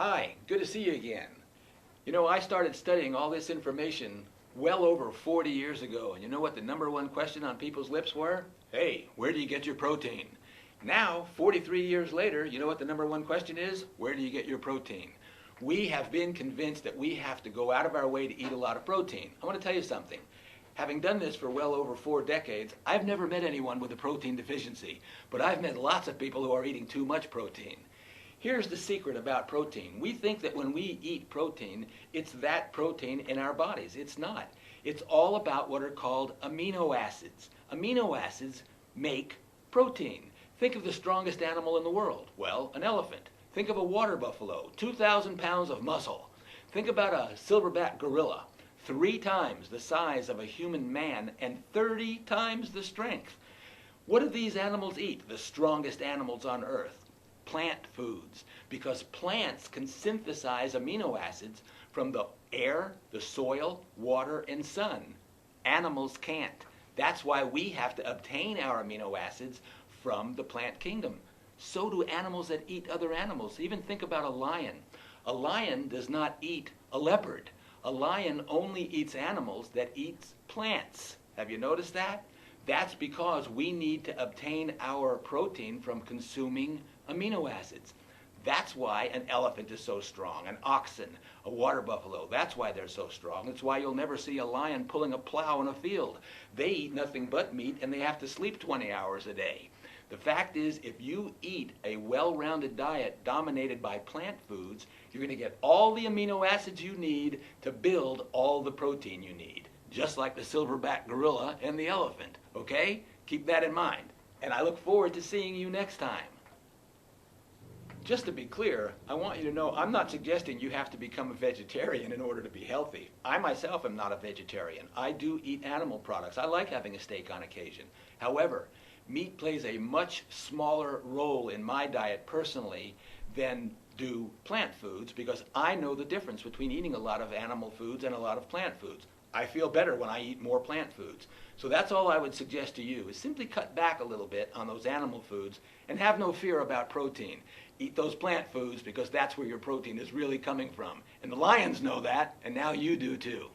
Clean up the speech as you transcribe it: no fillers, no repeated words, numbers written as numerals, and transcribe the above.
Hi, good to see you again. You know, I started studying all this information well over 40 years ago, and you know what the number one question on people's lips were? Hey, where do you get your protein? Now, 43 years later, you know what the number one question is? Where do you get your protein? We have been convinced that we have to go out of our way to eat a lot of protein. I want to tell you something. Having done this for well over 4 decades, I've never met anyone with a protein deficiency, but I've met lots of people who are eating too much protein. Here's the secret about protein. We think that when we eat protein, it's that protein in our bodies. It's not. It's all about what are called amino acids. Amino acids make protein. Think of the strongest animal in the world. Well, an elephant. Think of a water buffalo, 2,000 pounds of muscle. Think about a silverback gorilla, 3 times the size of a human man and 30 times the strength. What do these animals eat, the strongest animals on earth? Plant foods, because plants can synthesize amino acids from the air, the soil, water, and sun. Animals can't. That's why we have to obtain our amino acids from the plant kingdom. So do animals that eat other animals. Even think about a lion. A lion does not eat a leopard. A lion only eats animals that eat plants. Have you noticed that? That's because we need to obtain our protein from consuming amino acids. That's why an elephant is so strong, an oxen, a water buffalo. That's why they're so strong. It's why you'll never see a lion pulling a plow in a field. They eat nothing but meat and they have to sleep 20 hours a day. The fact is, if you eat a well-rounded diet dominated by plant foods, you're going to get all the amino acids you need to build all the protein you need. Just like the silverback gorilla and the elephant, okay? Keep that in mind. And I look forward to seeing you next time. Just to be clear, I want you to know I'm not suggesting you have to become a vegetarian in order to be healthy. I myself am not a vegetarian. I do eat animal products. I like having a steak on occasion. However, meat plays a much smaller role in my diet personally than do plant foods, because I know the difference between eating a lot of animal foods and a lot of plant foods. I feel better when I eat more plant foods. So that's all I would suggest to you, is simply cut back a little bit on those animal foods and have no fear about protein. Eat those plant foods because that's where your protein is really coming from. And the lions know that, and now you do too.